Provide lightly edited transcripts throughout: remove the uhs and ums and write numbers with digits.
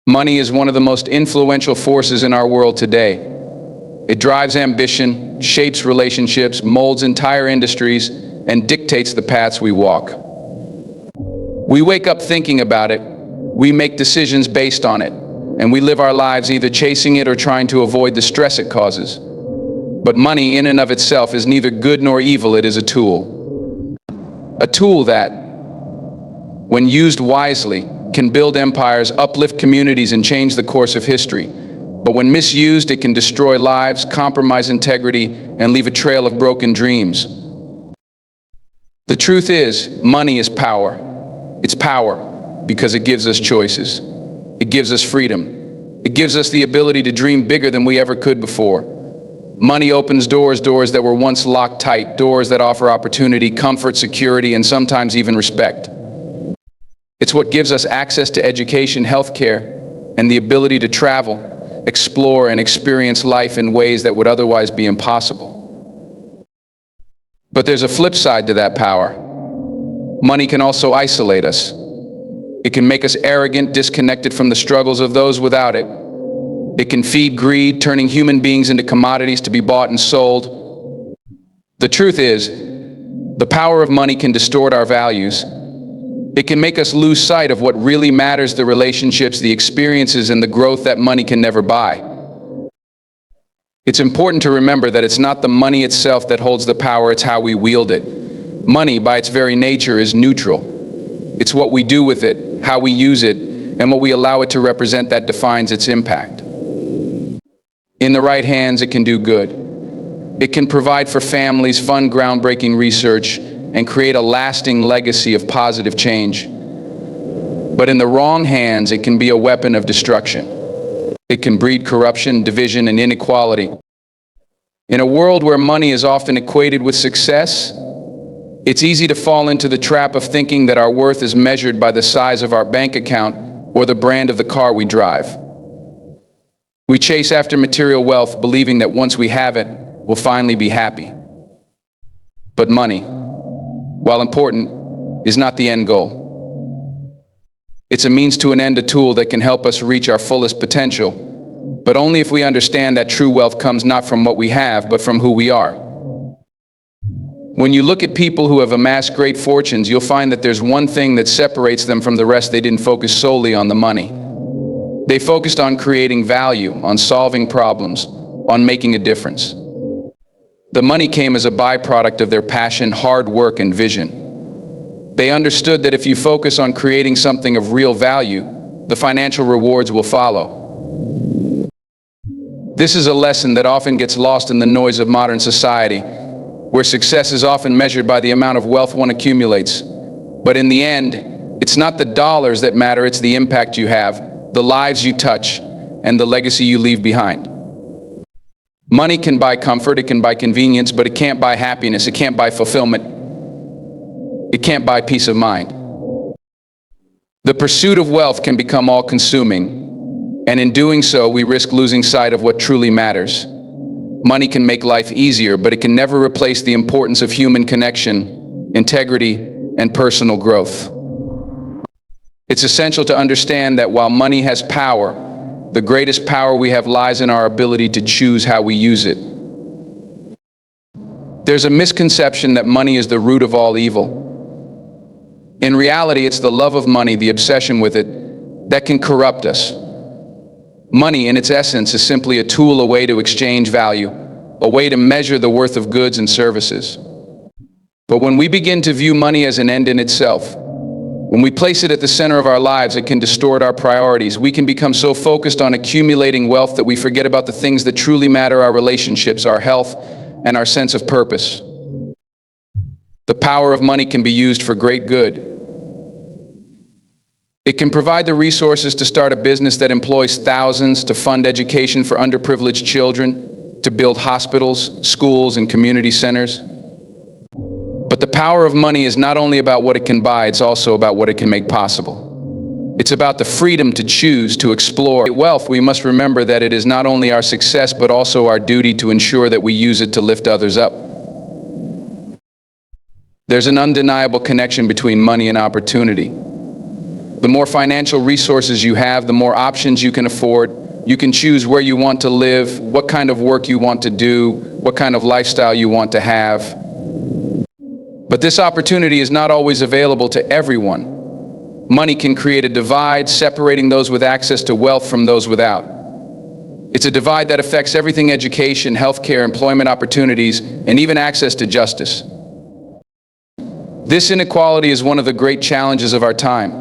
Money is one of the most influential forces in our world today. It drives ambition, shapes relationships, molds entire industries, and dictates the paths we walk. We wake up thinking about it, we make decisions based on it, and we live our lives either chasing it or trying to avoid the stress it causes. But money in and of itself is neither good nor evil, it is a tool. A tool that, when used wisely, can build empires, uplift communities, and change the course of history. But when misused, it can destroy lives, compromise integrity, and leave a trail of broken dreams. The truth is, money is power. It's power because it gives us choices. It gives us freedom. It gives us the ability to dream bigger than we ever could before. Money opens doors that were once locked tight, doors that offer opportunity, comfort, security, and sometimes even respect. It's what gives us access to education, healthcare, and the ability to travel, explore, and experience life in ways that would otherwise be impossible. But there's a flip side to that power. Money can also isolate us. It can make us arrogant, disconnected from the struggles of those without it. It can feed greed, turning human beings into commodities to be bought and sold. The truth is, the power of money can distort our values. It can make us lose sight of what really matters, the relationships, the experiences, and the growth that money can never buy. It's important to remember that it's not the money itself that holds the power, it's how we wield it. Money, by its very nature, is neutral. It's what we do with it, how we use it, and what we allow it to represent that defines its impact. In the right hands, it can do good. It can provide for families, fund groundbreaking research, and create a lasting legacy of positive change. But in the wrong hands, it can be a weapon of destruction. It can breed corruption, division, and inequality. In a world where money is often equated with success, it's easy to fall into the trap of thinking that our worth is measured by the size of our bank account or the brand of the car we drive. We chase after material wealth, believing that once we have it, we'll finally be happy. But money, while important, is not the end goal. It's a means to an end, a tool that can help us reach our fullest potential, but only if we understand that true wealth comes not from what we have, but from who we are. When you look at people who have amassed great fortunes, you'll find that there's one thing that separates them from the rest. They didn't focus solely on the money. They focused on creating value, on solving problems, on making a difference. The money came as a byproduct of their passion, hard work, and vision. They understood that if you focus on creating something of real value, the financial rewards will follow. This is a lesson that often gets lost in the noise of modern society, where success is often measured by the amount of wealth one accumulates. But in the end, it's not the dollars that matter, it's the impact you have, the lives you touch, and the legacy you leave behind. Money can buy comfort, it can buy convenience, but it can't buy happiness, it can't buy fulfillment, it can't buy peace of mind. The pursuit of wealth can become all-consuming, and in doing so, we risk losing sight of what truly matters. Money can make life easier, but it can never replace the importance of human connection, integrity, and personal growth. It's essential to understand that while money has power, the greatest power we have lies in our ability to choose how we use it. There's a misconception that money is the root of all evil. In reality, it's the love of money, the obsession with it, that can corrupt us. Money, in its essence, is simply a tool, a way to exchange value, a way to measure the worth of goods and services. But when we begin to view money as an end in itself, when we place it at the center of our lives, it can distort our priorities. We can become so focused on accumulating wealth that we forget about the things that truly matter, our relationships, our health, and our sense of purpose. The power of money can be used for great good. It can provide the resources to start a business that employs thousands, to fund education for underprivileged children, to build hospitals, schools, and community centers. But the power of money is not only about what it can buy, it's also about what it can make possible. It's about the freedom to choose, to explore. Wealth, we must remember that it is not only our success, but also our duty to ensure that we use it to lift others up. There's an undeniable connection between money and opportunity. The more financial resources you have, the more options you can afford. You can choose where you want to live, what kind of work you want to do, what kind of lifestyle you want to have. But this opportunity is not always available to everyone. Money can create a divide, separating those with access to wealth from those without. It's a divide that affects everything: education, healthcare, employment opportunities, and even access to justice. This inequality is one of the great challenges of our time.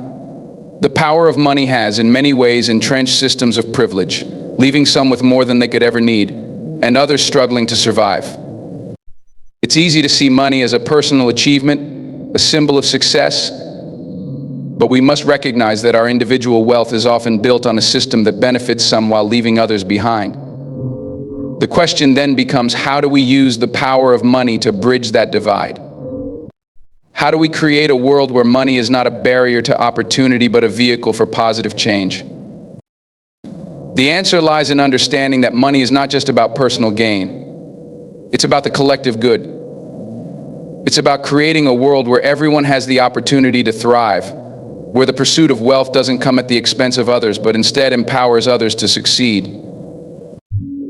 The power of money has, in many ways, entrenched systems of privilege, leaving some with more than they could ever need, and others struggling to survive. It's easy to see money as a personal achievement, a symbol of success, but we must recognize that our individual wealth is often built on a system that benefits some while leaving others behind. The question then becomes, how do we use the power of money to bridge that divide? How do we create a world where money is not a barrier to opportunity, but a vehicle for positive change? The answer lies in understanding that money is not just about personal gain. It's about the collective good. It's about creating a world where everyone has the opportunity to thrive, where the pursuit of wealth doesn't come at the expense of others, but instead empowers others to succeed.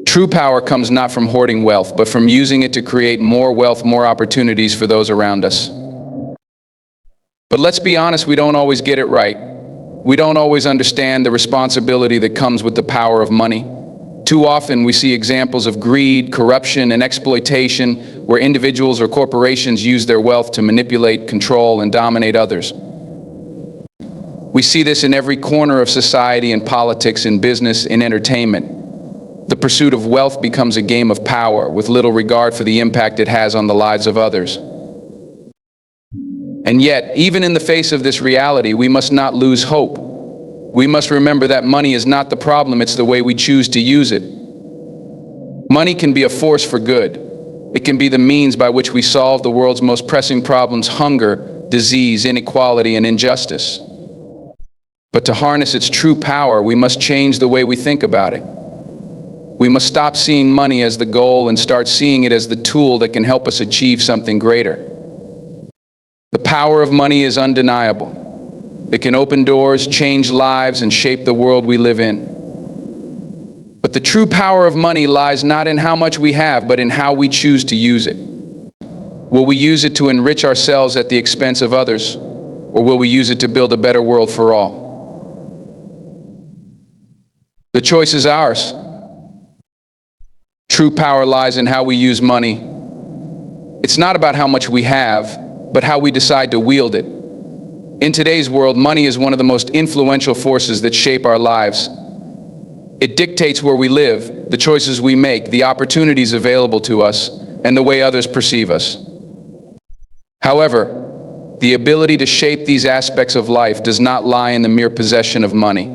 True power comes not from hoarding wealth, but from using it to create more wealth, more opportunities for those around us. But let's be honest, we don't always get it right. We don't always understand the responsibility that comes with the power of money. Too often we see examples of greed, corruption, and exploitation where individuals or corporations use their wealth to manipulate, control, and dominate others. We see this in every corner of society, in politics, in business, in entertainment. The pursuit of wealth becomes a game of power, with little regard for the impact it has on the lives of others. And yet, even in the face of this reality, we must not lose hope. We must remember that money is not the problem, it's the way we choose to use it. Money can be a force for good. It can be the means by which we solve the world's most pressing problems: hunger, disease, inequality, and injustice. But to harness its true power, we must change the way we think about it. We must stop seeing money as the goal and start seeing it as the tool that can help us achieve something greater. The power of money is undeniable. It can open doors, change lives, and shape the world we live in. But the true power of money lies not in how much we have, but in how we choose to use it. Will we use it to enrich ourselves at the expense of others, or will we use it to build a better world for all? The choice is ours. True power lies in how we use money. It's not about how much we have, but how we decide to wield it. In today's world, money is one of the most influential forces that shape our lives. It dictates where we live, the choices we make, the opportunities available to us, and the way others perceive us. However, the ability to shape these aspects of life does not lie in the mere possession of money.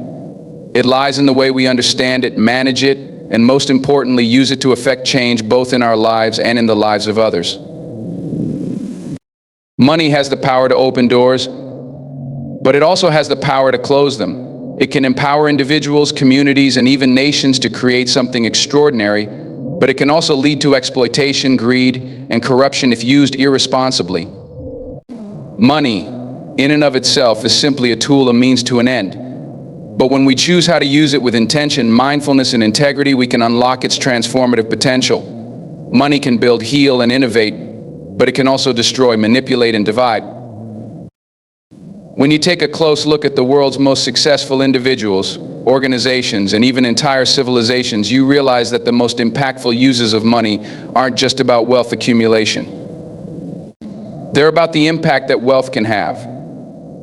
It lies in the way we understand it, manage it, and most importantly, use it to affect change both in our lives and in the lives of others. Money has the power to open doors, but it also has the power to close them. It can empower individuals, communities, and even nations to create something extraordinary, but it can also lead to exploitation, greed, and corruption if used irresponsibly. Money, in and of itself, is simply a tool, a means to an end. But when we choose how to use it with intention, mindfulness, and integrity, we can unlock its transformative potential. Money can build, heal, and innovate, but it can also destroy, manipulate, and divide. When you take a close look at the world's most successful individuals, organizations, and even entire civilizations, you realize that the most impactful uses of money aren't just about wealth accumulation. They're about the impact that wealth can have.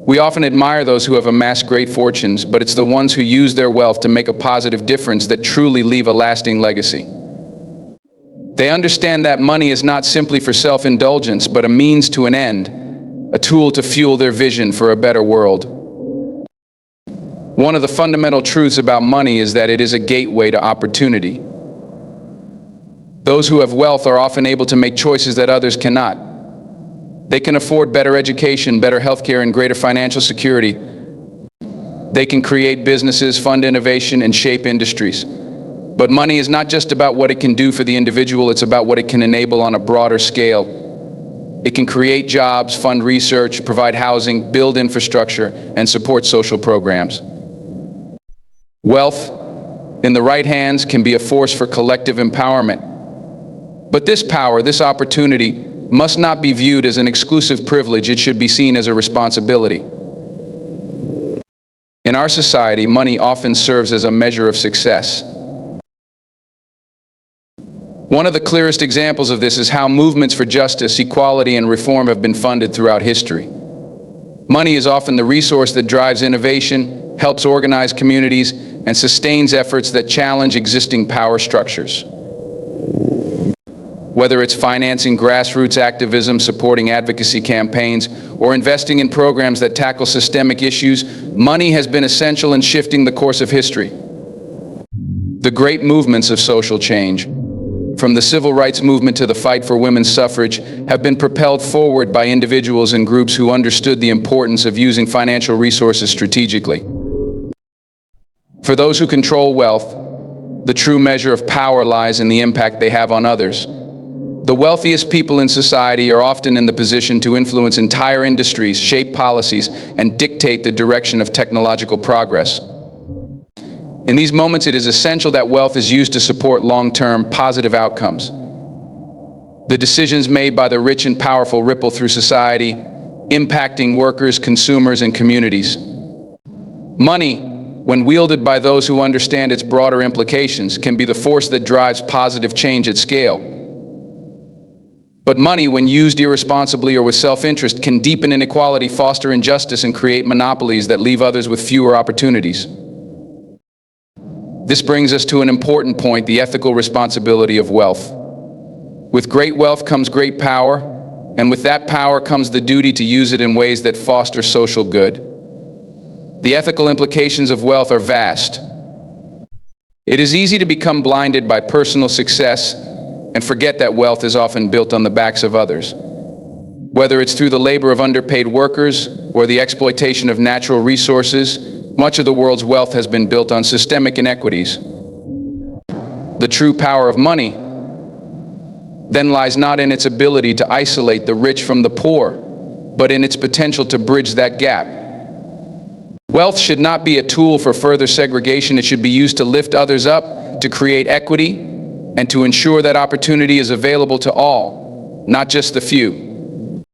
We often admire those who have amassed great fortunes, but it's the ones who use their wealth to make a positive difference that truly leave a lasting legacy. They understand that money is not simply for self-indulgence, but a means to an end, a tool to fuel their vision for a better world. One of the fundamental truths about money is that it is a gateway to opportunity. Those who have wealth are often able to make choices that others cannot. They can afford better education, better healthcare, and greater financial security. They can create businesses, fund innovation, and shape industries. But money is not just about what it can do for the individual, it's about what it can enable on a broader scale. It can create jobs, fund research, provide housing, build infrastructure, and support social programs. Wealth, in the right hands, can be a force for collective empowerment. But this power, this opportunity, must not be viewed as an exclusive privilege. It should be seen as a responsibility. In our society, money often serves as a measure of success. One of the clearest examples of this is how movements for justice, equality, and reform have been funded throughout history. Money is often the resource that drives innovation, helps organize communities, and sustains efforts that challenge existing power structures. Whether it's financing grassroots activism, supporting advocacy campaigns, or investing in programs that tackle systemic issues, money has been essential in shifting the course of history. The great movements of social change, from the civil rights movement to the fight for women's suffrage, have been propelled forward by individuals and groups who understood the importance of using financial resources strategically. For those who control wealth, the true measure of power lies in the impact they have on others. The wealthiest people in society are often in the position to influence entire industries, shape policies, and dictate the direction of technological progress. In these moments, it is essential that wealth is used to support long-term positive outcomes. The decisions made by the rich and powerful ripple through society, impacting workers, consumers, and communities. Money, when wielded by those who understand its broader implications, can be the force that drives positive change at scale. But money, when used irresponsibly or with self-interest, can deepen inequality, foster injustice, and create monopolies that leave others with fewer opportunities. This brings us to an important point: the ethical responsibility of wealth. With great wealth comes great power, and with that power comes the duty to use it in ways that foster social good. The ethical implications of wealth are vast. It is easy to become blinded by personal success and forget that wealth is often built on the backs of others. Whether it's through the labor of underpaid workers or the exploitation of natural resources, much of the world's wealth has been built on systemic inequities. The true power of money then lies not in its ability to isolate the rich from the poor, but in its potential to bridge that gap. Wealth should not be a tool for further segregation. It should be used to lift others up, to create equity, and to ensure that opportunity is available to all, not just the few.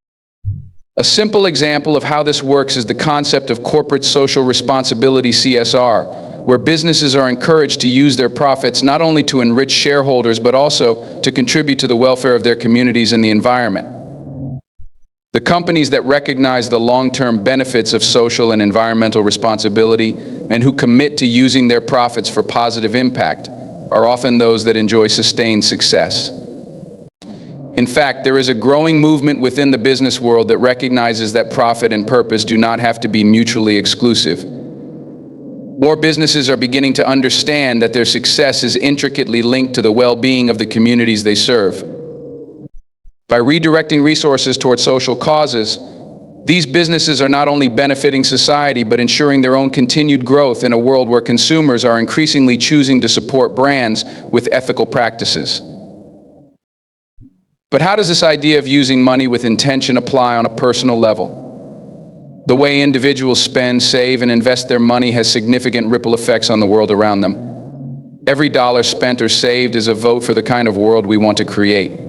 A simple example of how this works is the concept of corporate social responsibility, CSR, where businesses are encouraged to use their profits not only to enrich shareholders, but also to contribute to the welfare of their communities and the environment. The companies that recognize the long-term benefits of social and environmental responsibility and who commit to using their profits for positive impact are often those that enjoy sustained success. In fact, there is a growing movement within the business world that recognizes that profit and purpose do not have to be mutually exclusive. More businesses are beginning to understand that their success is intricately linked to the well-being of the communities they serve. By redirecting resources toward social causes, these businesses are not only benefiting society, but ensuring their own continued growth in a world where consumers are increasingly choosing to support brands with ethical practices. But how does this idea of using money with intention apply on a personal level? The way individuals spend, save, and invest their money has significant ripple effects on the world around them. Every dollar spent or saved is a vote for the kind of world we want to create.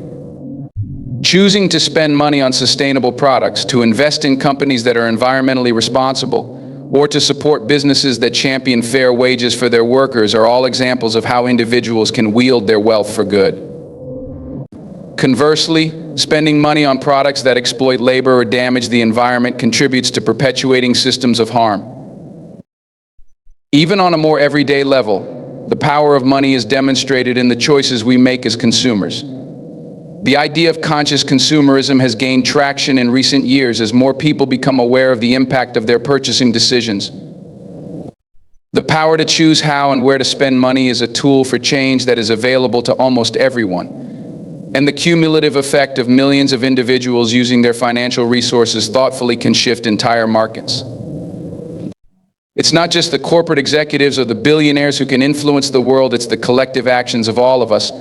Choosing to spend money on sustainable products, to invest in companies that are environmentally responsible, or to support businesses that champion fair wages for their workers are all examples of how individuals can wield their wealth for good. Conversely, spending money on products that exploit labor or damage the environment contributes to perpetuating systems of harm. Even on a more everyday level, the power of money is demonstrated in the choices we make as consumers. The idea of conscious consumerism has gained traction in recent years as more people become aware of the impact of their purchasing decisions. The power to choose how and where to spend money is a tool for change that is available to almost everyone. And the cumulative effect of millions of individuals using their financial resources thoughtfully can shift entire markets. It's not just the corporate executives or the billionaires who can influence the world, it's the collective actions of all of us,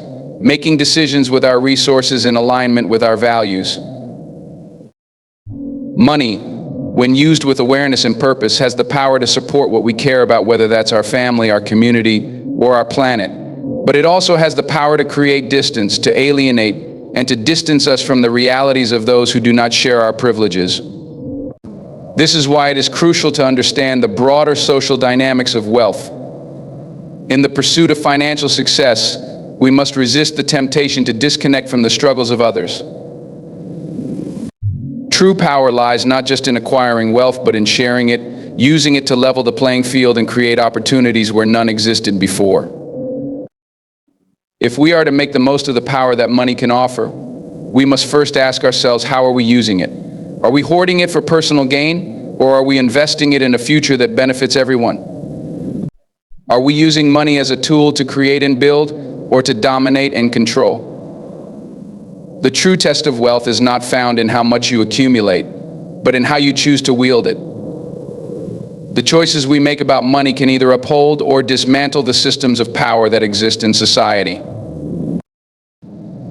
making decisions with our resources in alignment with our values. Money, when used with awareness and purpose, has the power to support what we care about, whether that's our family, our community, or our planet. But it also has the power to create distance, to alienate, and to distance us from the realities of those who do not share our privileges. This is why it is crucial to understand the broader social dynamics of wealth. In the pursuit of financial success, we must resist the temptation to disconnect from the struggles of others. True power lies not just in acquiring wealth, but in sharing it, using it to level the playing field and create opportunities where none existed before. If we are to make the most of the power that money can offer, we must first ask ourselves, how are we using it? Are we hoarding it for personal gain, or are we investing it in a future that benefits everyone? Are we using money as a tool to create and build, or to dominate and control? The true test of wealth is not found in how much you accumulate, but in how you choose to wield it. The choices we make about money can either uphold or dismantle the systems of power that exist in society.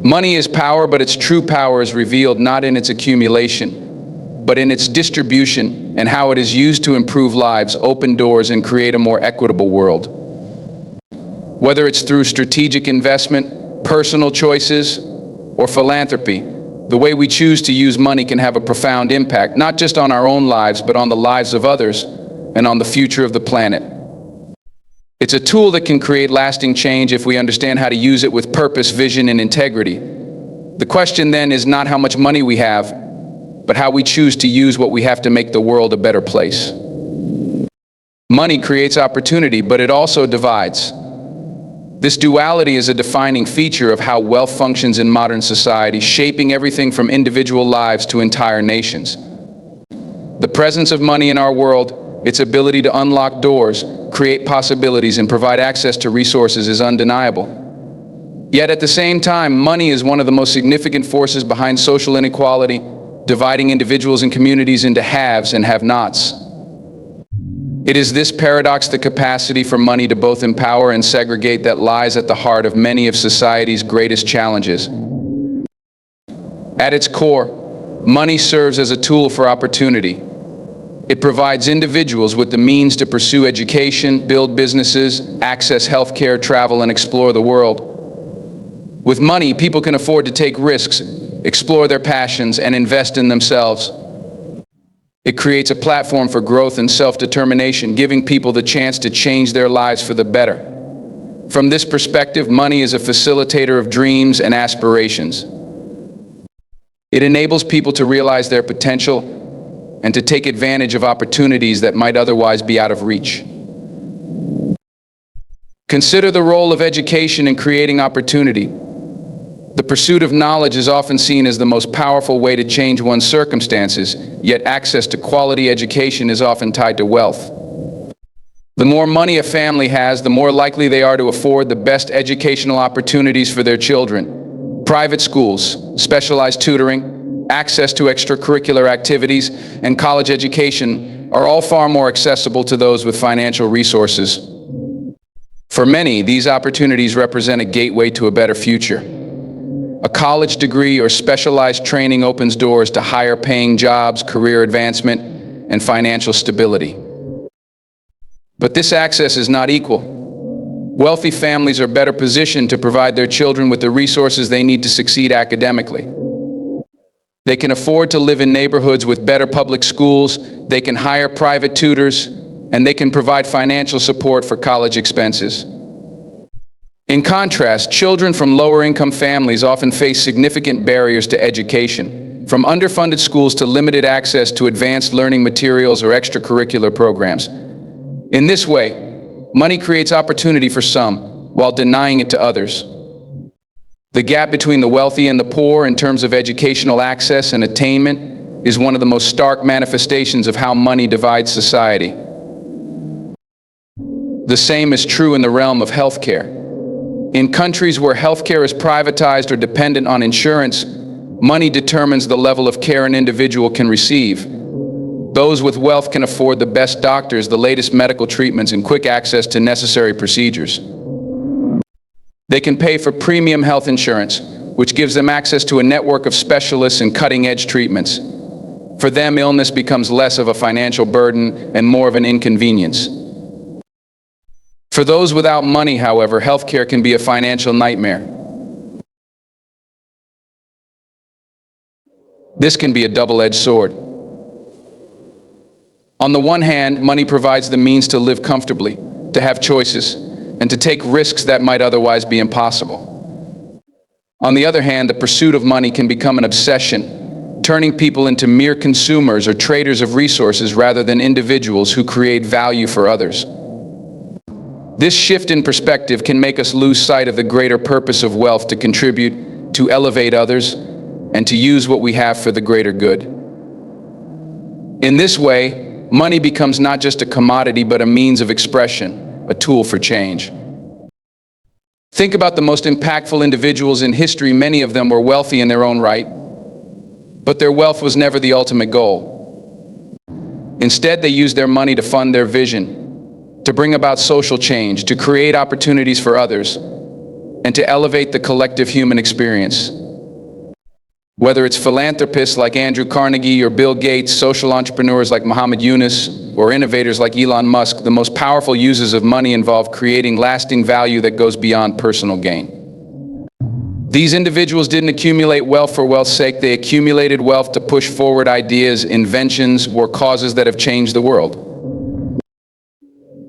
Money is power, but its true power is revealed not in its accumulation, but in its distribution and how it is used to improve lives, open doors, and create a more equitable world. Whether it's through strategic investment, personal choices, or philanthropy, the way we choose to use money can have a profound impact, not just on our own lives, but on the lives of others and on the future of the planet. It's a tool that can create lasting change if we understand how to use it with purpose, vision, and integrity. The question then is not how much money we have, but how we choose to use what we have to make the world a better place. Money creates opportunity, but it also divides. This duality is a defining feature of how wealth functions in modern society, shaping everything from individual lives to entire nations. The presence of money in our world, its ability to unlock doors, create possibilities, and provide access to resources is undeniable. Yet at the same time, money is one of the most significant forces behind social inequality, dividing individuals and communities into haves and have-nots. It is this paradox, the capacity for money to both empower and segregate, that lies at the heart of many of society's greatest challenges. At its core, money serves as a tool for opportunity. It provides individuals with the means to pursue education, build businesses, access healthcare, travel, and explore the world. With money, people can afford to take risks, explore their passions, and invest in themselves. It creates a platform for growth and self-determination, giving people the chance to change their lives for the better. From this perspective, money is a facilitator of dreams and aspirations. It enables people to realize their potential and to take advantage of opportunities that might otherwise be out of reach. Consider the role of education in creating opportunity. The pursuit of knowledge is often seen as the most powerful way to change one's circumstances, yet access to quality education is often tied to wealth. The more money a family has, the more likely they are to afford the best educational opportunities for their children. Private schools, specialized tutoring, access to extracurricular activities, and college education are all far more accessible to those with financial resources. For many, these opportunities represent a gateway to a better future. A college degree or specialized training opens doors to higher paying jobs, career advancement, and financial stability. But this access is not equal. Wealthy families are better positioned to provide their children with the resources they need to succeed academically. They can afford to live in neighborhoods with better public schools, they can hire private tutors, and they can provide financial support for college expenses. In contrast, children from lower-income families often face significant barriers to education, from underfunded schools to limited access to advanced learning materials or extracurricular programs. In this way, money creates opportunity for some, while denying it to others. The gap between the wealthy and the poor in terms of educational access and attainment is one of the most stark manifestations of how money divides society. The same is true in the realm of healthcare. In countries where healthcare is privatized or dependent on insurance, money determines the level of care an individual can receive. Those with wealth can afford the best doctors, the latest medical treatments, and quick access to necessary procedures. They can pay for premium health insurance, which gives them access to a network of specialists and cutting-edge treatments. For them, illness becomes less of a financial burden and more of an inconvenience. For those without money, however, healthcare can be a financial nightmare. This can be a double-edged sword. On the one hand, money provides the means to live comfortably, to have choices, and to take risks that might otherwise be impossible. On the other hand, the pursuit of money can become an obsession, turning people into mere consumers or traders of resources rather than individuals who create value for others. This shift in perspective can make us lose sight of the greater purpose of wealth: to contribute, to elevate others, and to use what we have for the greater good. In this way, money becomes not just a commodity but a means of expression, a tool for change. Think about the most impactful individuals in history. Many of them were wealthy in their own right, but their wealth was never the ultimate goal. Instead, they used their money to fund their vision, to bring about social change, to create opportunities for others, and to elevate the collective human experience. Whether it's philanthropists like Andrew Carnegie or Bill Gates, social entrepreneurs like Muhammad Yunus, or innovators like Elon Musk, the most powerful uses of money involve creating lasting value that goes beyond personal gain. These individuals didn't accumulate wealth for wealth's sake. They accumulated wealth to push forward ideas, inventions, or causes that have changed the world.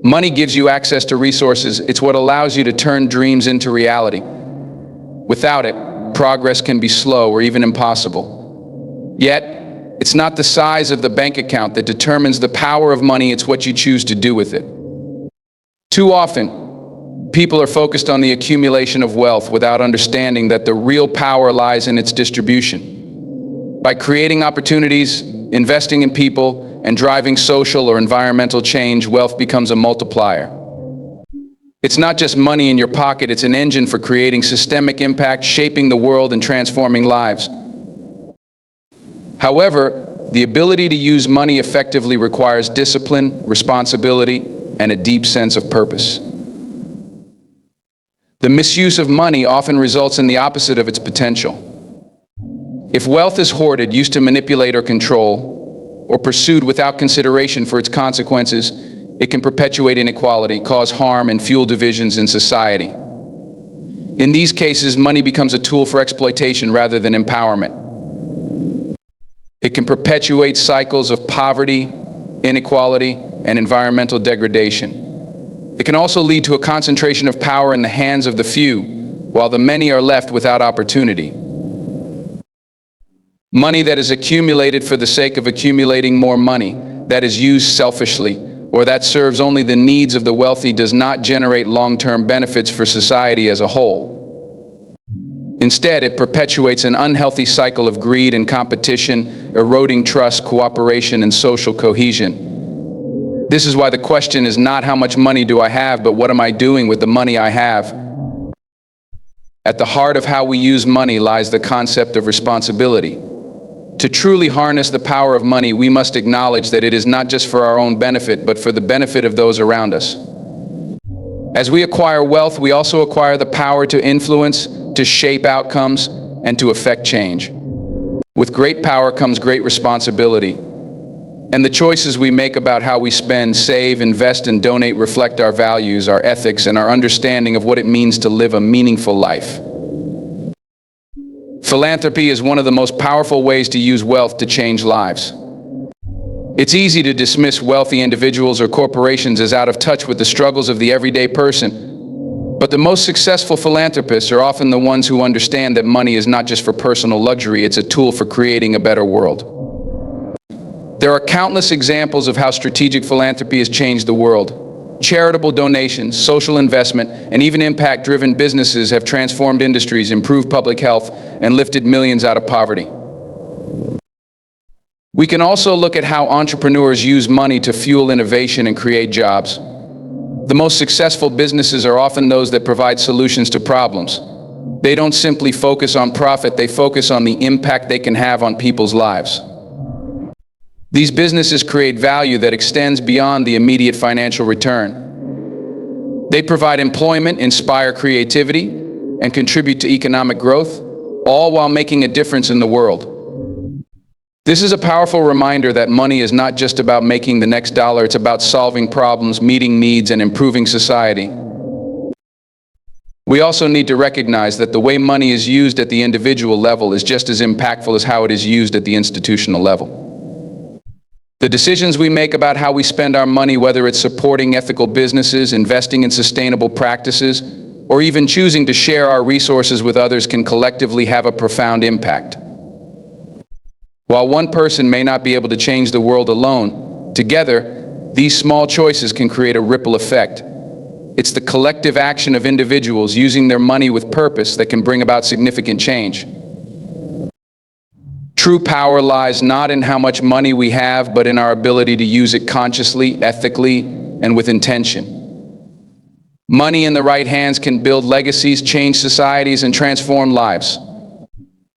Money gives you access to resources. It's what allows you to turn dreams into reality. Without it, progress can be slow or even impossible. Yet, it's not the size of the bank account that determines the power of money, it's what you choose to do with it. Too often, people are focused on the accumulation of wealth without understanding that the real power lies in its distribution. By creating opportunities, investing in people, and driving social or environmental change, wealth becomes a multiplier. It's not just money in your pocket, it's an engine for creating systemic impact, shaping the world and transforming lives. However, the ability to use money effectively requires discipline, responsibility, and a deep sense of purpose. The misuse of money often results in the opposite of its potential. If wealth is hoarded, used to manipulate or control, or pursued without consideration for its consequences, it can perpetuate inequality, cause harm, and fuel divisions in society. In these cases, money becomes a tool for exploitation rather than empowerment. It can perpetuate cycles of poverty, inequality, and environmental degradation. It can also lead to a concentration of power in the hands of the few, while the many are left without opportunity. Money that is accumulated for the sake of accumulating more money, that is used selfishly, or that serves only the needs of the wealthy, does not generate long-term benefits for society as a whole. Instead, it perpetuates an unhealthy cycle of greed and competition, eroding trust, cooperation, and social cohesion. This is why the question is not how much money do I have, but what am I doing with the money I have? At the heart of how we use money lies the concept of responsibility. To truly harness the power of money, we must acknowledge that it is not just for our own benefit, but for the benefit of those around us. As we acquire wealth, we also acquire the power to influence, to shape outcomes, and to affect change. With great power comes great responsibility. And the choices we make about how we spend, save, invest, and donate reflect our values, our ethics, and our understanding of what it means to live a meaningful life. Philanthropy is one of the most powerful ways to use wealth to change lives. It's easy to dismiss wealthy individuals or corporations as out of touch with the struggles of the everyday person. But the most successful philanthropists are often the ones who understand that money is not just for personal luxury, it's a tool for creating a better world. There are countless examples of how strategic philanthropy has changed the world. Charitable donations, social investment, and even impact-driven businesses have transformed industries, improved public health, and lifted millions out of poverty. We can also look at how entrepreneurs use money to fuel innovation and create jobs. The most successful businesses are often those that provide solutions to problems. They don't simply focus on profit, they focus on the impact they can have on people's lives. These businesses create value that extends beyond the immediate financial return. They provide employment, inspire creativity, and contribute to economic growth, all while making a difference in the world. This is a powerful reminder that money is not just about making the next dollar, it's about solving problems, meeting needs, and improving society. We also need to recognize that the way money is used at the individual level is just as impactful as how it is used at the institutional level. The decisions we make about how we spend our money, whether it's supporting ethical businesses, investing in sustainable practices, or even choosing to share our resources with others, can collectively have a profound impact. While one person may not be able to change the world alone, together, these small choices can create a ripple effect. It's the collective action of individuals using their money with purpose that can bring about significant change. True power lies not in how much money we have, but in our ability to use it consciously, ethically, and with intention. Money in the right hands can build legacies, change societies, and transform lives.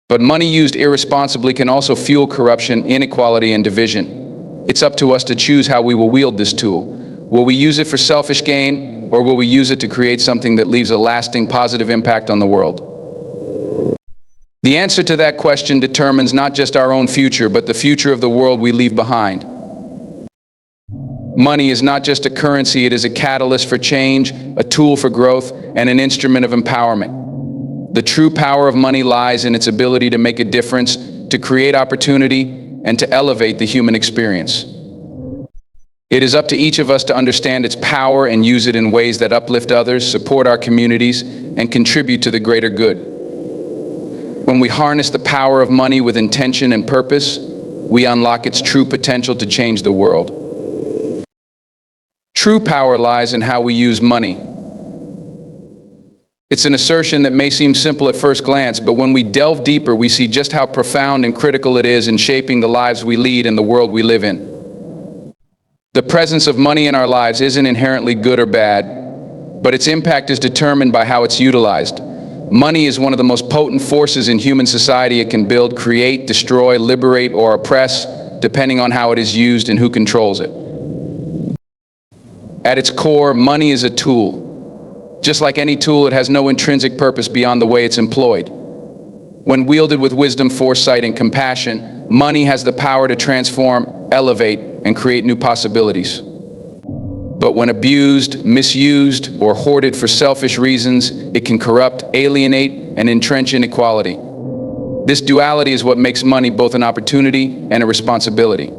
But money used irresponsibly can also fuel corruption, inequality, and division. It's up to us to choose how we will wield this tool. Will we use it for selfish gain, or will we use it to create something that leaves a lasting positive impact on the world? The answer to that question determines not just our own future, but the future of the world we leave behind. Money is not just a currency, it is a catalyst for change, a tool for growth, and an instrument of empowerment. The true power of money lies in its ability to make a difference, to create opportunity, and to elevate the human experience. It is up to each of us to understand its power and use it in ways that uplift others, support our communities, and contribute to the greater good. When we harness the power of money with intention and purpose, we unlock its true potential to change the world. True power lies in how we use money. It's an assertion that may seem simple at first glance, but when we delve deeper, we see just how profound and critical it is in shaping the lives we lead and the world we live in. The presence of money in our lives isn't inherently good or bad, but its impact is determined by how it's utilized. Money is one of the most potent forces in human society. It can build, create, destroy, liberate, or oppress, depending on how it is used and who controls it. At its core, money is a tool. Just like any tool, it has no intrinsic purpose beyond the way it's employed. When wielded with wisdom, foresight, and compassion, money has the power to transform, elevate, and create new possibilities. But when abused, misused, or hoarded for selfish reasons, it can corrupt, alienate, and entrench inequality. This duality is what makes money both an opportunity and a responsibility.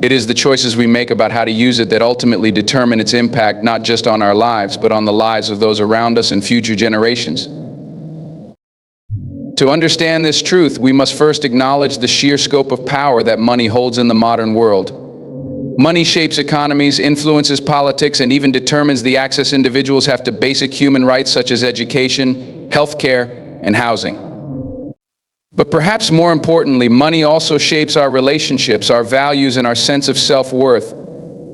It is the choices we make about how to use it that ultimately determine its impact, not just on our lives, but on the lives of those around us and future generations. To understand this truth, we must first acknowledge the sheer scope of power that money holds in the modern world. Money shapes economies, influences politics, and even determines the access individuals have to basic human rights such as education, healthcare, and housing. But perhaps more importantly, money also shapes our relationships, our values, and our sense of self-worth.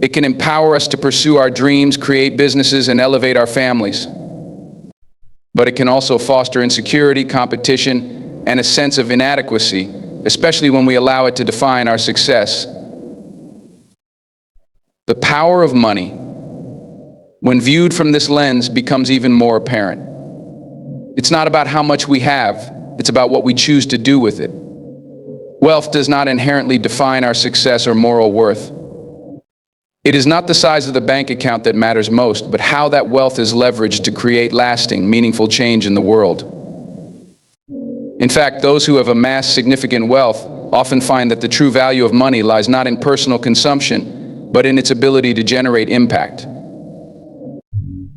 It can empower us to pursue our dreams, create businesses, and elevate our families. But it can also foster insecurity, competition, and a sense of inadequacy, especially when we allow it to define our success. The power of money, when viewed from this lens, becomes even more apparent. It's not about how much we have. It's about what we choose to do with it. Wealth does not inherently define our success or moral worth. It is not the size of the bank account that matters most, but how that wealth is leveraged to create lasting, meaningful change in the world. In fact, those who have amassed significant wealth often find that the true value of money lies not in personal consumption, but in its ability to generate impact.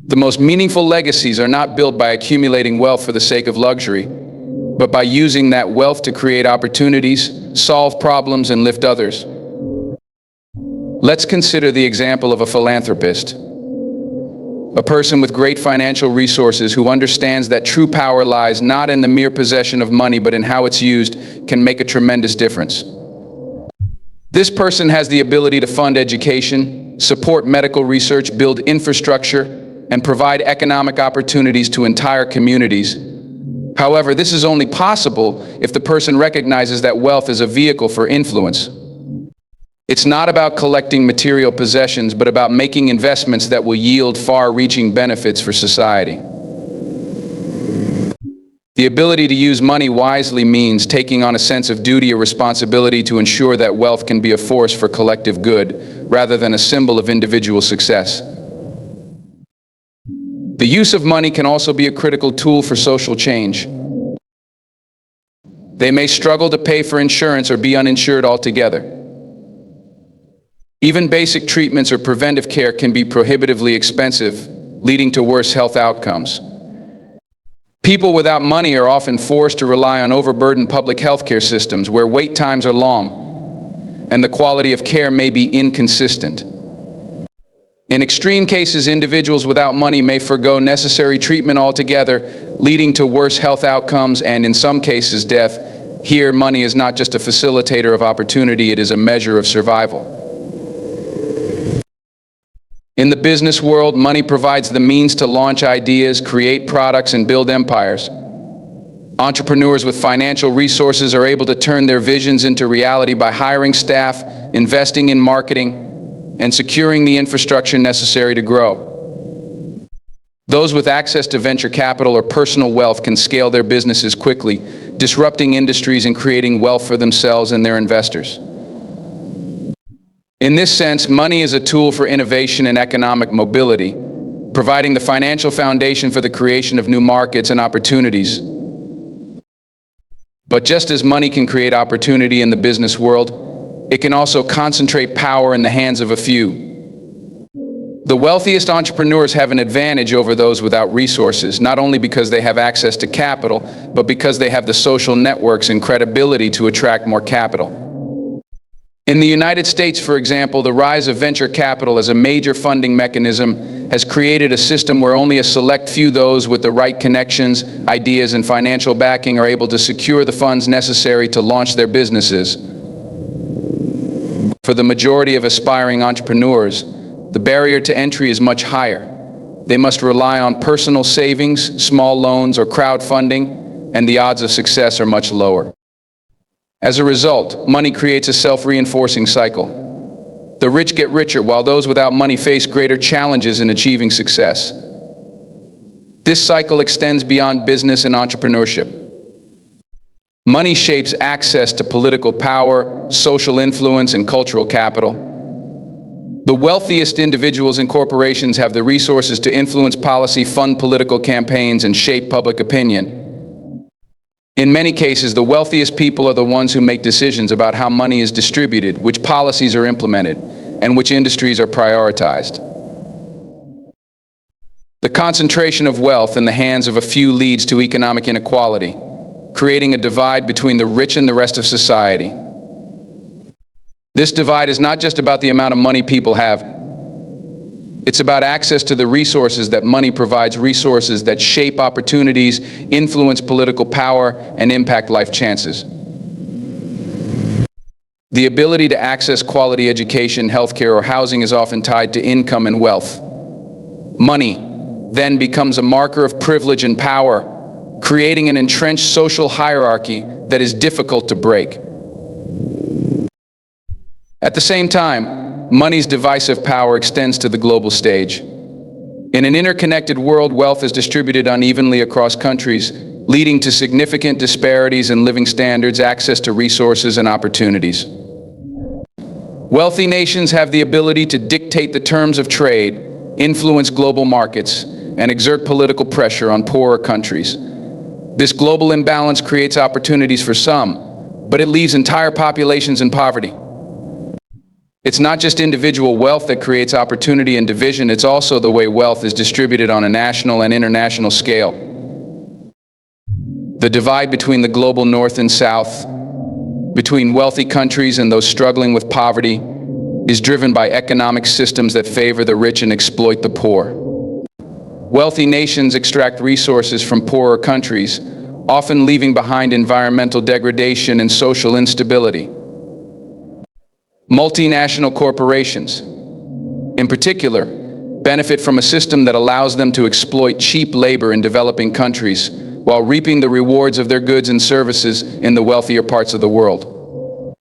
The most meaningful legacies are not built by accumulating wealth for the sake of luxury, but by using that wealth to create opportunities, solve problems, and lift others. Let's consider the example of a philanthropist, a person with great financial resources who understands that true power lies not in the mere possession of money, but in how it's used, can make a tremendous difference. This person has the ability to fund education, support medical research, build infrastructure, and provide economic opportunities to entire communities. However, this is only possible if the person recognizes that wealth is a vehicle for influence. It's not about collecting material possessions, but about making investments that will yield far-reaching benefits for society. The ability to use money wisely means taking on a sense of duty or responsibility to ensure that wealth can be a force for collective good, rather than a symbol of individual success. The use of money can also be a critical tool for social change. They may struggle to pay for insurance or be uninsured altogether. Even basic treatments or preventive care can be prohibitively expensive, leading to worse health outcomes. People without money are often forced to rely on overburdened public healthcare systems where wait times are long and the quality of care may be inconsistent. In extreme cases, individuals without money may forgo necessary treatment altogether, leading to worse health outcomes and, in some cases, death. Here, money is not just a facilitator of opportunity, it is a measure of survival. In the business world, money provides the means to launch ideas, create products, and build empires. Entrepreneurs with financial resources are able to turn their visions into reality by hiring staff, investing in marketing, and securing the infrastructure necessary to grow. Those with access to venture capital or personal wealth can scale their businesses quickly, disrupting industries and creating wealth for themselves and their investors. In this sense, money is a tool for innovation and economic mobility, providing the financial foundation for the creation of new markets and opportunities. But just as money can create opportunity in the business world, it can also concentrate power in the hands of a few. The wealthiest entrepreneurs have an advantage over those without resources, not only because they have access to capital, but because they have the social networks and credibility to attract more capital. In the United States, for example, the rise of venture capital as a major funding mechanism has created a system where only a select few, those with the right connections, ideas, and financial backing, are able to secure the funds necessary to launch their businesses. For the majority of aspiring entrepreneurs, the barrier to entry is much higher. They must rely on personal savings, small loans, or crowdfunding, and the odds of success are much lower. As a result, money creates a self-reinforcing cycle. The rich get richer, while those without money face greater challenges in achieving success. This cycle extends beyond business and entrepreneurship. Money shapes access to political power, social influence, and cultural capital. The wealthiest individuals and corporations have the resources to influence policy, fund political campaigns, and shape public opinion. In many cases, the wealthiest people are the ones who make decisions about how money is distributed, which policies are implemented, and which industries are prioritized. The concentration of wealth in the hands of a few leads to economic inequality, creating a divide between the rich and the rest of society. This divide is not just about the amount of money people have. It's about access to the resources that money provides, resources that shape opportunities, influence political power, and impact life chances. The ability to access quality education, healthcare, or housing is often tied to income and wealth. Money then becomes a marker of privilege and power, creating an entrenched social hierarchy that is difficult to break. At the same time, money's divisive power extends to the global stage. In an interconnected world, wealth is distributed unevenly across countries, leading to significant disparities in living standards, access to resources, and opportunities. Wealthy nations have the ability to dictate the terms of trade, influence global markets, and exert political pressure on poorer countries. This global imbalance creates opportunities for some, but it leaves entire populations in poverty. It's not just individual wealth that creates opportunity and division, it's also the way wealth is distributed on a national and international scale. The divide between the global north and south, between wealthy countries and those struggling with poverty, is driven by economic systems that favor the rich and exploit the poor. Wealthy nations extract resources from poorer countries, often leaving behind environmental degradation and social instability. Multinational corporations, in particular, benefit from a system that allows them to exploit cheap labor in developing countries while reaping the rewards of their goods and services in the wealthier parts of the world.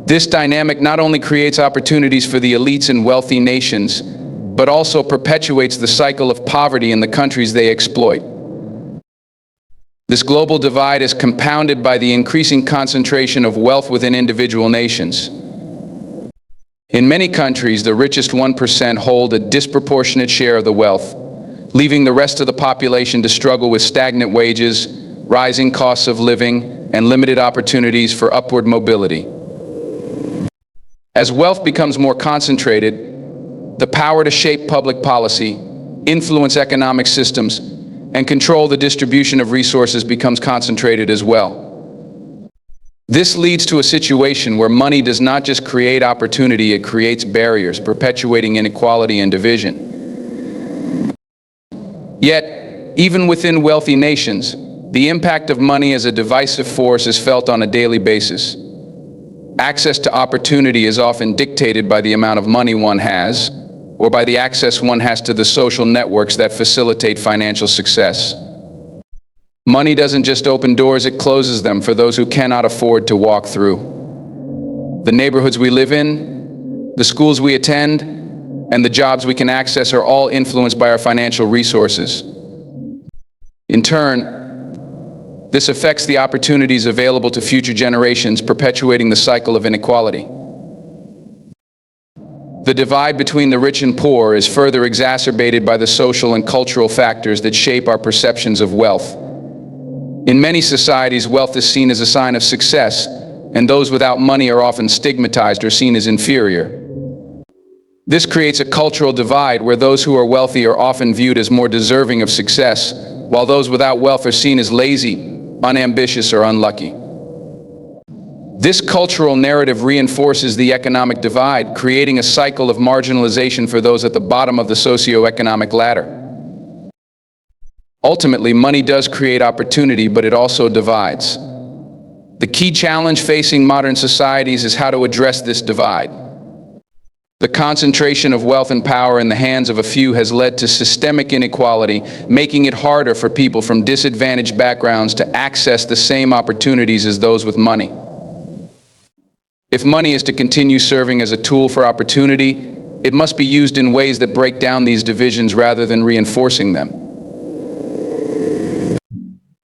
This dynamic not only creates opportunities for the elites in wealthy nations, but also perpetuates the cycle of poverty in the countries they exploit. This global divide is compounded by the increasing concentration of wealth within individual nations. In many countries, the richest 1% hold a disproportionate share of the wealth, leaving the rest of the population to struggle with stagnant wages, rising costs of living, and limited opportunities for upward mobility. As wealth becomes more concentrated, the power to shape public policy, influence economic systems, and control the distribution of resources becomes concentrated as well. This leads to a situation where money does not just create opportunity, it creates barriers, perpetuating inequality and division. Yet, even within wealthy nations, the impact of money as a divisive force is felt on a daily basis. Access to opportunity is often dictated by the amount of money one has, or by the access one has to the social networks that facilitate financial success. Money doesn't just open doors, it closes them for those who cannot afford to walk through. The neighborhoods we live in, the schools we attend, and the jobs we can access are all influenced by our financial resources. In turn, this affects the opportunities available to future generations, perpetuating the cycle of inequality. The divide between the rich and poor is further exacerbated by the social and cultural factors that shape our perceptions of wealth. In many societies, wealth is seen as a sign of success, and those without money are often stigmatized or seen as inferior. This creates a cultural divide where those who are wealthy are often viewed as more deserving of success, while those without wealth are seen as lazy, unambitious, or unlucky. This cultural narrative reinforces the economic divide, creating a cycle of marginalization for those at the bottom of the socioeconomic ladder. Ultimately, money does create opportunity, but it also divides. The key challenge facing modern societies is how to address this divide. The concentration of wealth and power in the hands of a few has led to systemic inequality, making it harder for people from disadvantaged backgrounds to access the same opportunities as those with money. If money is to continue serving as a tool for opportunity, it must be used in ways that break down these divisions rather than reinforcing them.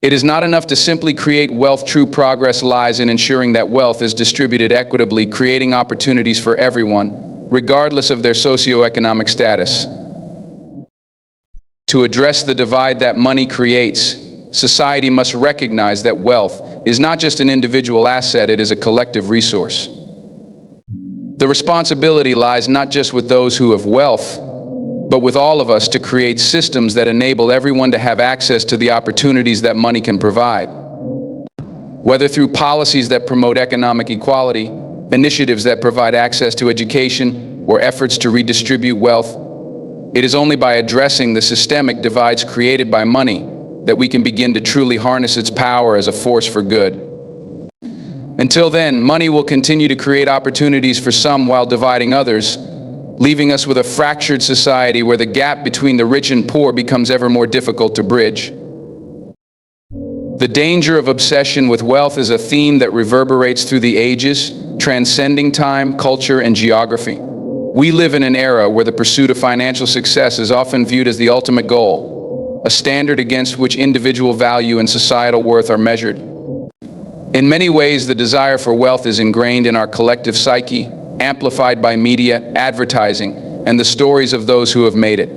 It is not enough to simply create wealth. True progress lies in ensuring that wealth is distributed equitably, creating opportunities for everyone, regardless of their socioeconomic status. To address the divide that money creates, society must recognize that wealth is not just an individual asset, it is a collective resource. The responsibility lies not just with those who have wealth, but with all of us to create systems that enable everyone to have access to the opportunities that money can provide. Whether through policies that promote economic equality, initiatives that provide access to education, or efforts to redistribute wealth, it is only by addressing the systemic divides created by money that we can begin to truly harness its power as a force for good. Until then, money will continue to create opportunities for some while dividing others, leaving us with a fractured society where the gap between the rich and poor becomes ever more difficult to bridge. The danger of obsession with wealth is a theme that reverberates through the ages, transcending time, culture, and geography. We live in an era where the pursuit of financial success is often viewed as the ultimate goal, a standard against which individual value and societal worth are measured. In many ways, the desire for wealth is ingrained in our collective psyche, amplified by media, advertising, and the stories of those who have made it.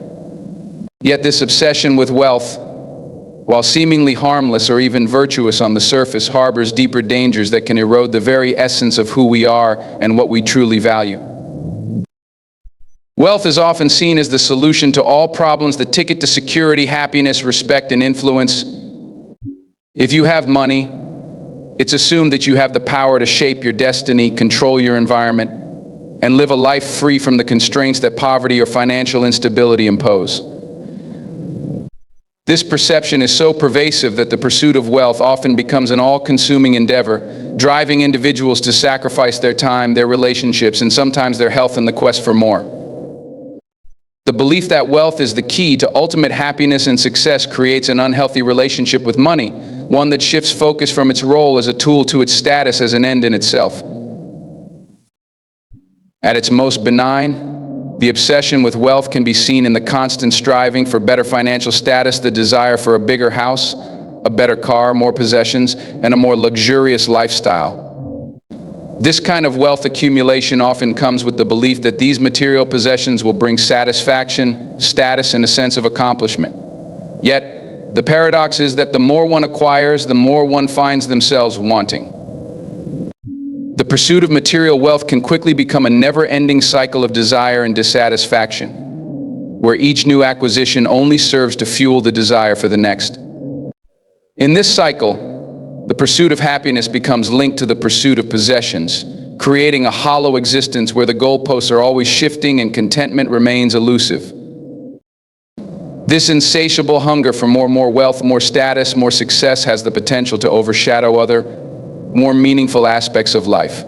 Yet this obsession with wealth, while seemingly harmless or even virtuous on the surface, harbors deeper dangers that can erode the very essence of who we are and what we truly value. Wealth is often seen as the solution to all problems, the ticket to security, happiness, respect, and influence. If you have money, it's assumed that you have the power to shape your destiny, control your environment, and live a life free from the constraints that poverty or financial instability impose. This perception is so pervasive that the pursuit of wealth often becomes an all-consuming endeavor, driving individuals to sacrifice their time, their relationships, and sometimes their health in the quest for more. The belief that wealth is the key to ultimate happiness and success creates an unhealthy relationship with money, one that shifts focus from its role as a tool to its status as an end in itself. At its most benign, the obsession with wealth can be seen in the constant striving for better financial status, the desire for a bigger house, a better car, more possessions, and a more luxurious lifestyle. This kind of wealth accumulation often comes with the belief that these material possessions will bring satisfaction, status, and a sense of accomplishment. Yet, the paradox is that the more one acquires, the more one finds themselves wanting. The pursuit of material wealth can quickly become a never-ending cycle of desire and dissatisfaction, where each new acquisition only serves to fuel the desire for the next. In this cycle, the pursuit of happiness becomes linked to the pursuit of possessions, creating a hollow existence where the goalposts are always shifting and contentment remains elusive. This insatiable hunger for more wealth, more status, more success has the potential to overshadow other, more meaningful aspects of life.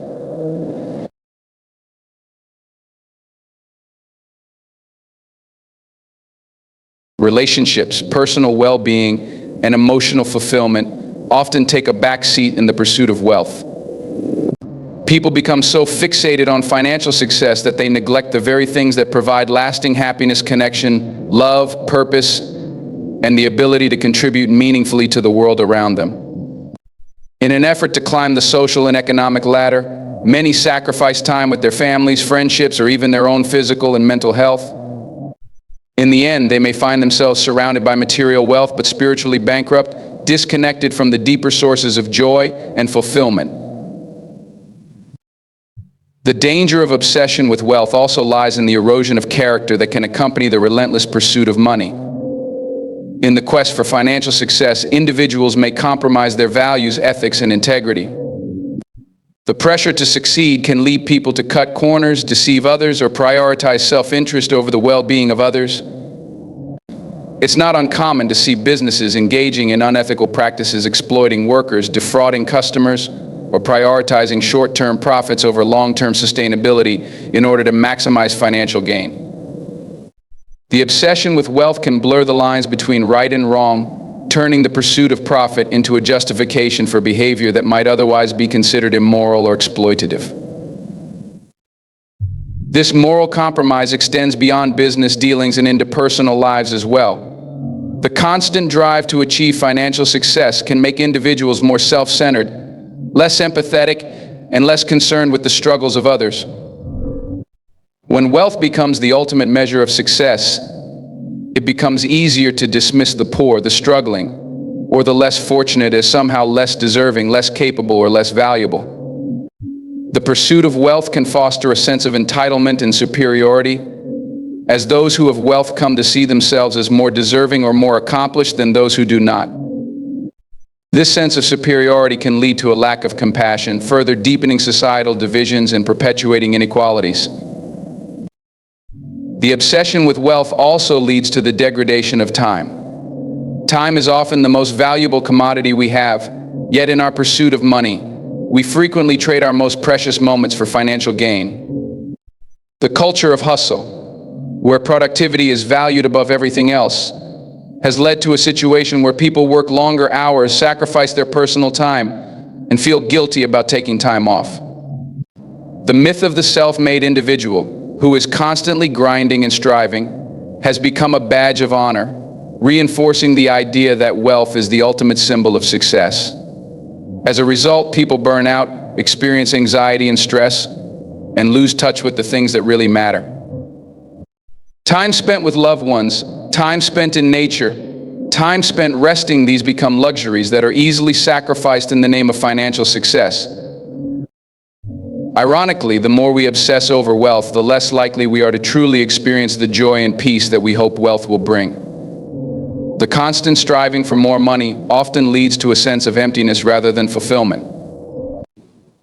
Relationships, personal well-being, and emotional fulfillment often take a back seat in the pursuit of wealth. People become so fixated on financial success that they neglect the very things that provide lasting happiness, connection, love, purpose, and the ability to contribute meaningfully to the world around them. In an effort to climb the social and economic ladder, many sacrifice time with their families, friendships, or even their own physical and mental health. In the end, they may find themselves surrounded by material wealth, but spiritually bankrupt, disconnected from the deeper sources of joy and fulfillment. The danger of obsession with wealth also lies in the erosion of character that can accompany the relentless pursuit of money. In the quest for financial success, individuals may compromise their values, ethics, and integrity. The pressure to succeed can lead people to cut corners, deceive others, or prioritize self-interest over the well-being of others. It's not uncommon to see businesses engaging in unethical practices, exploiting workers, defrauding customers, or prioritizing short-term profits over long-term sustainability in order to maximize financial gain. The obsession with wealth can blur the lines between right and wrong, turning the pursuit of profit into a justification for behavior that might otherwise be considered immoral or exploitative. This moral compromise extends beyond business dealings and into personal lives as well. The constant drive to achieve financial success can make individuals more self-centered, less empathetic, and less concerned with the struggles of others. When wealth becomes the ultimate measure of success, it becomes easier to dismiss the poor, the struggling, or the less fortunate as somehow less deserving, less capable, or less valuable. The pursuit of wealth can foster a sense of entitlement and superiority, as those who have wealth come to see themselves as more deserving or more accomplished than those who do not. This sense of superiority can lead to a lack of compassion, further deepening societal divisions and perpetuating inequalities. The obsession with wealth also leads to the degradation of time. Time is often the most valuable commodity we have, yet in our pursuit of money, we frequently trade our most precious moments for financial gain. The culture of hustle, where productivity is valued above everything else, has led to a situation where people work longer hours, sacrifice their personal time, and feel guilty about taking time off. The myth of the self-made individual, who is constantly grinding and striving, has become a badge of honor, reinforcing the idea that wealth is the ultimate symbol of success. As a result, people burn out, experience anxiety and stress, and lose touch with the things that really matter. Time spent with loved ones, time spent in nature, time spent resting, these become luxuries that are easily sacrificed in the name of financial success. Ironically, the more we obsess over wealth, the less likely we are to truly experience the joy and peace that we hope wealth will bring. The constant striving for more money often leads to a sense of emptiness rather than fulfillment.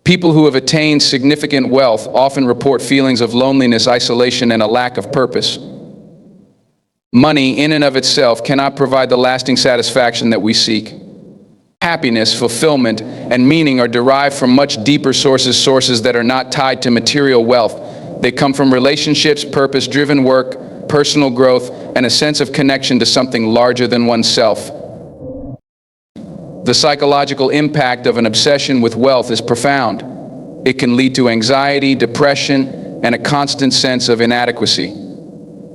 People who have attained significant wealth often report feelings of loneliness, isolation, and a lack of purpose. Money, in and of itself, cannot provide the lasting satisfaction that we seek. Happiness, fulfillment, and meaning are derived from much deeper sources that are not tied to material wealth. They come from relationships, purpose-driven work, personal growth, and a sense of connection to something larger than oneself. The psychological impact of an obsession with wealth is profound. It can lead to anxiety, depression, and a constant sense of inadequacy.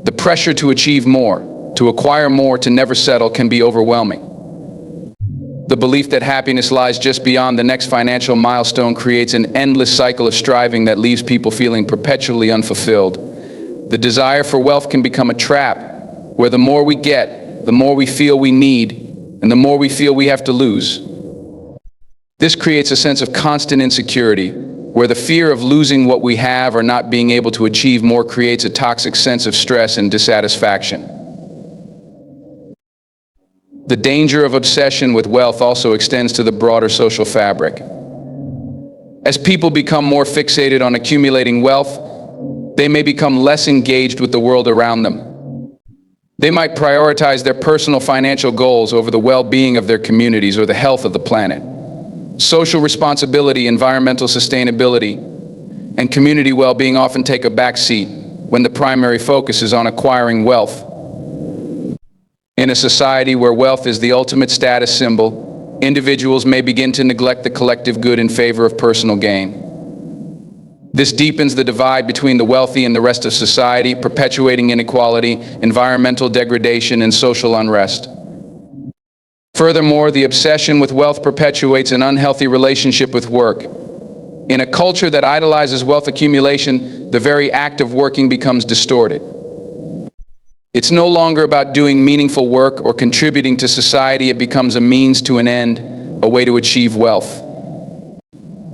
The pressure to achieve more, to acquire more, to never settle can be overwhelming. The belief that happiness lies just beyond the next financial milestone creates an endless cycle of striving that leaves people feeling perpetually unfulfilled. The desire for wealth can become a trap, where the more we get, the more we feel we need, and the more we feel we have to lose. This creates a sense of constant insecurity, where the fear of losing what we have or not being able to achieve more creates a toxic sense of stress and dissatisfaction. The danger of obsession with wealth also extends to the broader social fabric. As people become more fixated on accumulating wealth, they may become less engaged with the world around them. They might prioritize their personal financial goals over the well-being of their communities or the health of the planet. Social responsibility, environmental sustainability, and community well-being often take a back seat when the primary focus is on acquiring wealth. In a society where wealth is the ultimate status symbol, individuals may begin to neglect the collective good in favor of personal gain. This deepens the divide between the wealthy and the rest of society, perpetuating inequality, environmental degradation, and social unrest. Furthermore, the obsession with wealth perpetuates an unhealthy relationship with work. In a culture that idolizes wealth accumulation, the very act of working becomes distorted. It's no longer about doing meaningful work or contributing to society. It becomes a means to an end, a way to achieve wealth.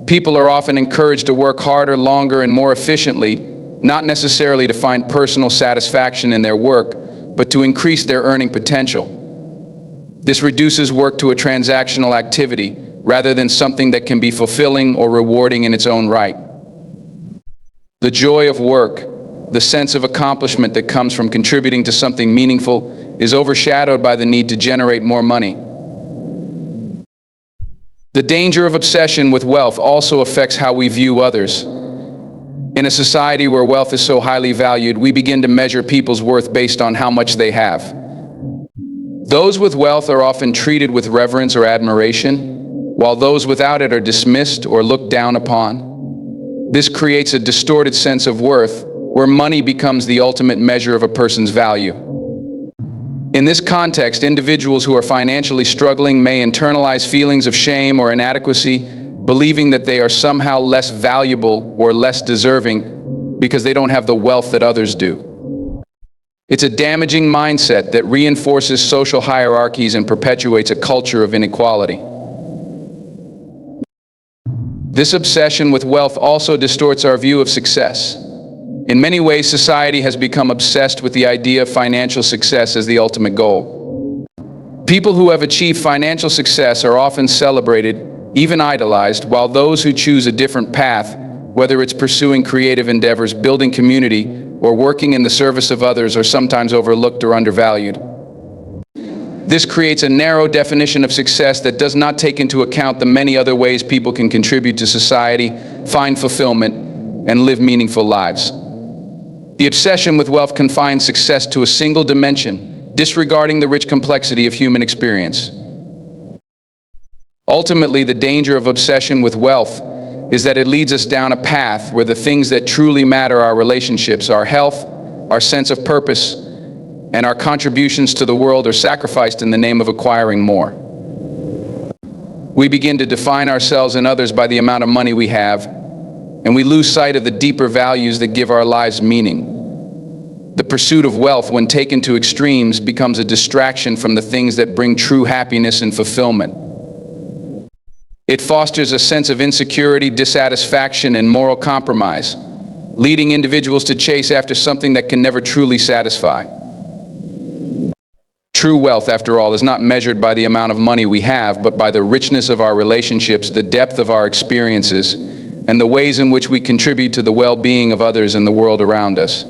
People are often encouraged to work harder, longer, and more efficiently, not necessarily to find personal satisfaction in their work, but to increase their earning potential. This reduces work to a transactional activity rather than something that can be fulfilling or rewarding in its own right. The joy of work, the sense of accomplishment that comes from contributing to something meaningful, is overshadowed by the need to generate more money. The danger of obsession with wealth also affects how we view others. In a society where wealth is so highly valued, we begin to measure people's worth based on how much they have. Those with wealth are often treated with reverence or admiration, while those without it are dismissed or looked down upon. This creates a distorted sense of worth, where money becomes the ultimate measure of a person's value. In this context, individuals who are financially struggling may internalize feelings of shame or inadequacy, believing that they are somehow less valuable or less deserving because they don't have the wealth that others do. It's a damaging mindset that reinforces social hierarchies and perpetuates a culture of inequality. This obsession with wealth also distorts our view of success. In many ways, society has become obsessed with the idea of financial success as the ultimate goal. People who have achieved financial success are often celebrated, even idolized, while those who choose a different path, whether it's pursuing creative endeavors, building community, or working in the service of others, are sometimes overlooked or undervalued. This creates a narrow definition of success that does not take into account the many other ways people can contribute to society, find fulfillment, and live meaningful lives. The obsession with wealth confines success to a single dimension, disregarding the rich complexity of human experience. Ultimately, the danger of obsession with wealth is that it leads us down a path where the things that truly matter, our relationships, our health, our sense of purpose, and our contributions to the world, are sacrificed in the name of acquiring more. We begin to define ourselves and others by the amount of money we have, and we lose sight of the deeper values that give our lives meaning. The pursuit of wealth, when taken to extremes, becomes a distraction from the things that bring true happiness and fulfillment. It fosters a sense of insecurity, dissatisfaction, and moral compromise, leading individuals to chase after something that can never truly satisfy. True wealth, after all, is not measured by the amount of money we have, but by the richness of our relationships, the depth of our experiences, and the ways in which we contribute to the well-being of others and the world around us.